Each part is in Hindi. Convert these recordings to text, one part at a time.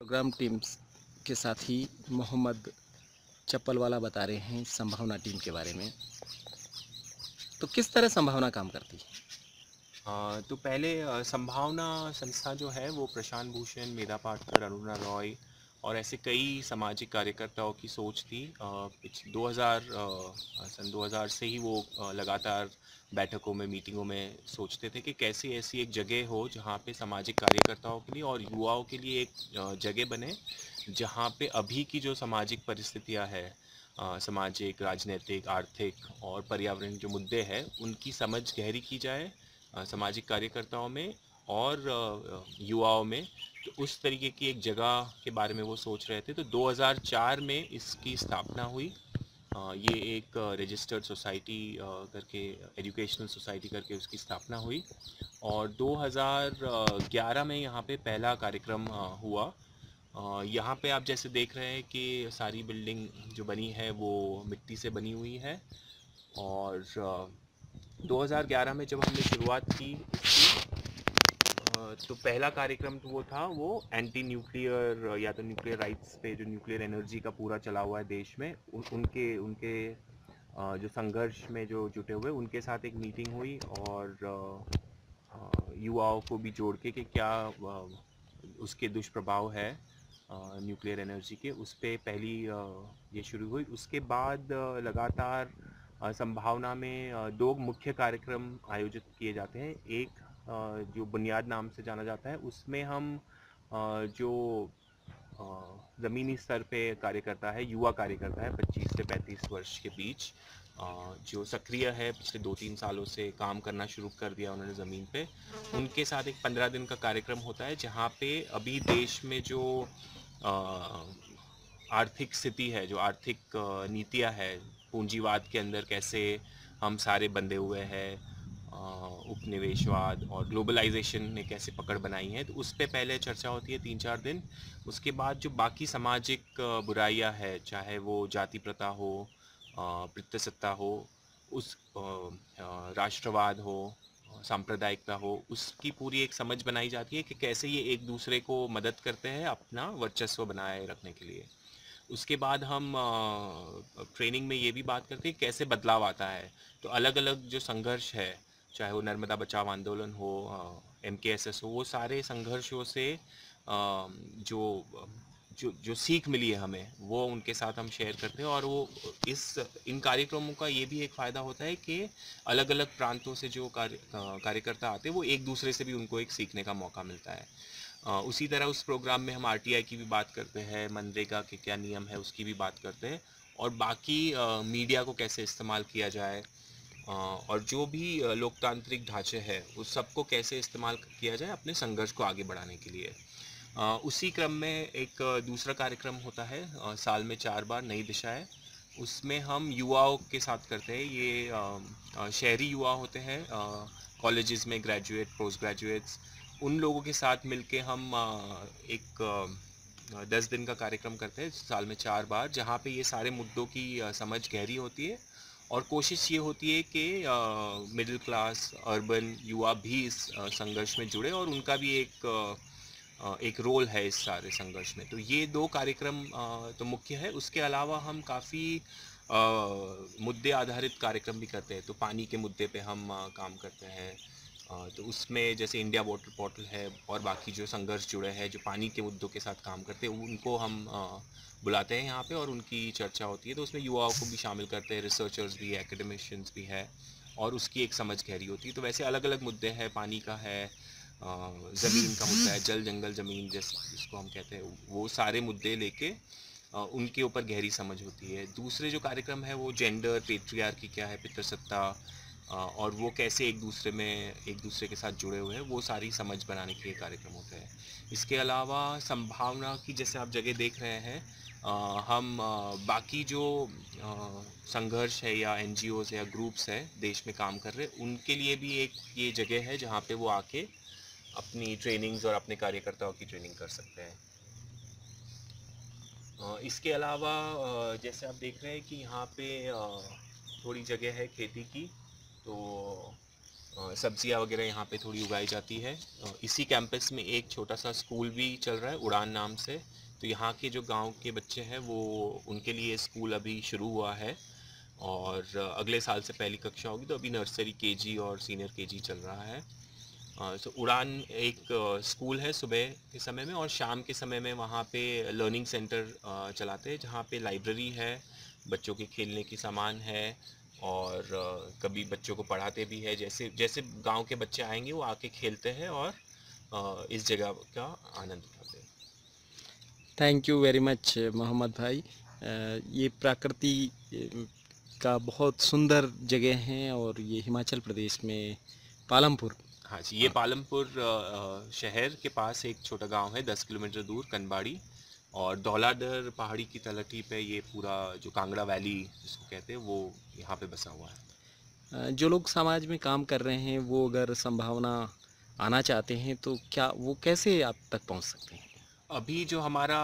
प्रोग्राम टीम्स के साथी मोहम्मद चप्पलवाला बता रहे हैं संभावना टीम के बारे में। तो किस तरह संभावना काम करती है? तो पहले संभावना संस्था जो है वो प्रशांत भूषण, मेधा पाटकर, अरुणा रॉय और ऐसे कई सामाजिक कार्यकर्ताओं की सोच थी। 2000 सन 2000 से ही वो लगातार बैठकों में, मीटिंगों में सोचते थे कि कैसे ऐसी एक जगह हो जहाँ पे सामाजिक कार्यकर्ताओं के लिए और युवाओं के लिए एक जगह बने, जहाँ पे अभी की जो सामाजिक परिस्थितियाँ है, सामाजिक, राजनीतिक, आर्थिक और पर्यावरण जो मुद्दे हैं उनकी समझ गहरी की जाए सामाजिक कार्यकर्ताओं में और युवाओं में। तो उस तरीके की एक जगह के बारे में वो सोच रहे थे। तो 2004 में इसकी स्थापना हुई। ये एक रजिस्टर्ड सोसाइटी करके, एजुकेशनल सोसाइटी करके उसकी स्थापना हुई और 2011 में यहाँ पे पहला कार्यक्रम हुआ। यहाँ पे आप जैसे देख रहे हैं कि सारी बिल्डिंग जो बनी है वो मिट्टी से बनी हुई है और 2011 में जब हमने शुरुआत की इसकी, तो पहला कार्यक्रम तो वो एंटी न्यूक्लियर या तो न्यूक्लियर राइट्स पे, जो न्यूक्लियर एनर्जी का पूरा चला हुआ है देश में, उनके उनके जो संघर्ष में जो जुटे हुए उनके साथ एक मीटिंग हुई और युवाओं को भी जोड़ के कि क्या उसके दुष्प्रभाव है न्यूक्लियर एनर्जी के, उस पर पहली ये शुरू हुई। उसके बाद लगातार संभावना में दो मुख्य कार्यक्रम आयोजित किए जाते हैं। एक जो बुनियाद नाम से जाना जाता है, उसमें हम जो ज़मीनी स्तर पे कार्यकर्ता है, युवा कार्यकर्ता है 25 से 35 वर्ष के बीच, जो सक्रिय है, पिछले 2-3 सालों से काम करना शुरू कर दिया उन्होंने ज़मीन पे, उनके साथ एक 15 दिन का कार्यक्रम होता है जहाँ पे अभी देश में जो आर्थिक स्थिति है, जो आर्थिक नीतियाँ है, पूंजीवाद के अंदर कैसे हम सारे बंधे हुए हैं, उपनिवेशवाद और ग्लोबलाइजेशन ने कैसे पकड़ बनाई है, तो उस पे पहले चर्चा होती है 3-4 दिन। उसके बाद जो बाकी सामाजिक बुराइयां है, चाहे वो जाति प्रथा हो, पितृसत्ता हो, उस राष्ट्रवाद हो, सांप्रदायिकता हो, उसकी पूरी एक समझ बनाई जाती है कि कैसे ये एक दूसरे को मदद करते हैं अपना वर्चस्व बनाए रखने के लिए। उसके बाद हम ट्रेनिंग में ये भी बात करते हैं कैसे बदलाव आता है। तो अलग अलग जो संघर्ष है, चाहे वो नर्मदा बचाओ आंदोलन हो, MKSS हो, वो सारे संघर्षों से जो जो जो सीख मिली है हमें, वो उनके साथ हम शेयर करते हैं। और वो इस इन कार्यक्रमों का ये भी एक फ़ायदा होता है कि अलग अलग प्रांतों से जो कार्यकर्ता आते हैं, वो एक दूसरे से भी उनको एक सीखने का मौका मिलता है। उसी तरह उस प्रोग्राम में हम RTI की भी बात करते हैं, मनरेगा के क्या नियम है उसकी भी बात करते हैं और बाकी मीडिया को कैसे इस्तेमाल किया जाए, और जो भी लोकतांत्रिक ढांचे हैं उस सबको कैसे इस्तेमाल किया जाए अपने संघर्ष को आगे बढ़ाने के लिए। उसी क्रम में एक दूसरा कार्यक्रम होता है साल में 4 बार, नई दिशाएं। उसमें हम युवाओं के साथ करते हैं। ये शहरी युवा होते हैं, कॉलेजेस में ग्रेजुएट, पोस्ट ग्रेजुएट्स, उन लोगों के साथ मिलके हम एक 10 दिन का कार्यक्रम करते हैं साल में 4 बार, जहाँ पे ये सारे मुद्दों की समझ गहरी होती है और कोशिश ये होती है कि मिडिल क्लास अर्बन युवा भी इस संघर्ष में जुड़े और उनका भी एक रोल है इस सारे संघर्ष में। तो ये दो कार्यक्रम तो मुख्य है। उसके अलावा हम काफ़ी मुद्दे आधारित कार्यक्रम भी करते हैं। तो पानी के मुद्दे पे हम काम करते हैं। तो उसमें जैसे इंडिया वाटर पोर्टल है और बाकी जो संघर्ष जुड़े हैं जो पानी के मुद्दों के साथ काम करते हैं, उनको हम बुलाते हैं यहाँ पे और उनकी चर्चा होती है। तो उसमें युवाओं को भी शामिल करते हैं, रिसर्चर्स भी है, एकेडमिशियंस भी है और उसकी एक समझ गहरी होती है। तो वैसे अलग अलग मुद्दे हैं, पानी का है, ज़मीन का मुद्दा है, जल जंगल ज़मीन जैसे जिसको हम कहते हैं, वो सारे मुद्दे लेके उनके ऊपर गहरी समझ होती है। दूसरे जो कार्यक्रम है वो जेंडर, पेट्रियार्की क्या है, पितृसत्ता, और वो कैसे एक दूसरे के साथ जुड़े हुए हैं, वो सारी समझ बनाने के लिए कार्यक्रम होते हैं। इसके अलावा संभावना की जैसे आप जगह देख रहे हैं, हम बाकी जो संघर्ष है या NGOs या ग्रुप्स है देश में काम कर रहे, उनके लिए भी एक ये जगह है जहाँ पे वो आके अपनी ट्रेनिंग्स और अपने कार्यकर्ताओं की ट्रेनिंग कर सकते हैं। इसके अलावा जैसे आप देख रहे हैं कि यहाँ पे थोड़ी जगह है खेती की, तो सब्जियां वगैरह यहाँ पे थोड़ी उगाई जाती है। इसी कैंपस में एक छोटा सा स्कूल भी चल रहा है उड़ान नाम से। तो यहाँ के जो गांव के बच्चे हैं वो उनके लिए स्कूल अभी शुरू हुआ है और अगले साल से पहली कक्षा होगी। तो अभी नर्सरी केजी और सीनियर केजी चल रहा है। तो उड़ान एक स्कूल है सुबह के समय में, और शाम के समय में वहाँ पे लर्निंग सेंटर चलाते हैं जहाँ पे लाइब्रेरी है, बच्चों के खेलने की सामान है, और कभी बच्चों को पढ़ाते भी है। जैसे जैसे गांव के बच्चे आएंगे वो आके खेलते हैं और इस जगह का आनंद उठाते हैं। Thank you very much Mohammed भाई। ये प्रकृति का बहुत सुंदर जगह है और ये हिमाचल प्रदेश में पालमपुर। हाँ जी, ये पालमपुर शहर के पास एक छोटा गांव है 10 किलोमीटर दूर, कनबाड़ी। और धौलाधर पहाड़ी की तलहटी पे ये पूरा जो कांगड़ा वैली जिसको कहते हैं वो यहाँ पे बसा हुआ है। जो लोग समाज में काम कर रहे हैं वो अगर संभावना आना चाहते हैं तो क्या वो कैसे आप तक पहुंच सकते हैं? अभी जो हमारा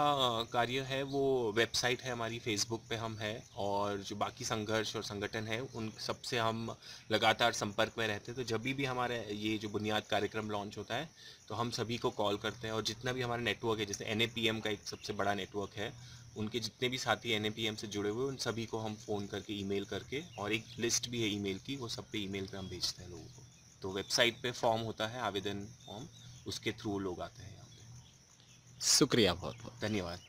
कार्य है वो वेबसाइट है हमारी, फेसबुक पे हम है, और जो बाकी संघर्ष और संगठन है उन सबसे हम लगातार संपर्क में रहते हैं। तो जब भी हमारा ये जो बुनियाद कार्यक्रम लॉन्च होता है तो हम सभी को कॉल करते हैं, और जितना भी हमारा नेटवर्क है, जैसे NAPM का एक सबसे बड़ा नेटवर्क है, उनके जितने भी साथी NAPM से जुड़े हुए उन सभी को हम फ़ोन करके, ईमेल करके, और एक लिस्ट भी है ईमेल की, वो सब पे ईमेल पे हम भेजते हैं लोगों को। तो वेबसाइट पे फॉर्म होता है, आवेदन फॉर्म, उसके थ्रू लोग आते हैं यहाँ पे। शुक्रिया बहुत बहुत। धन्यवाद।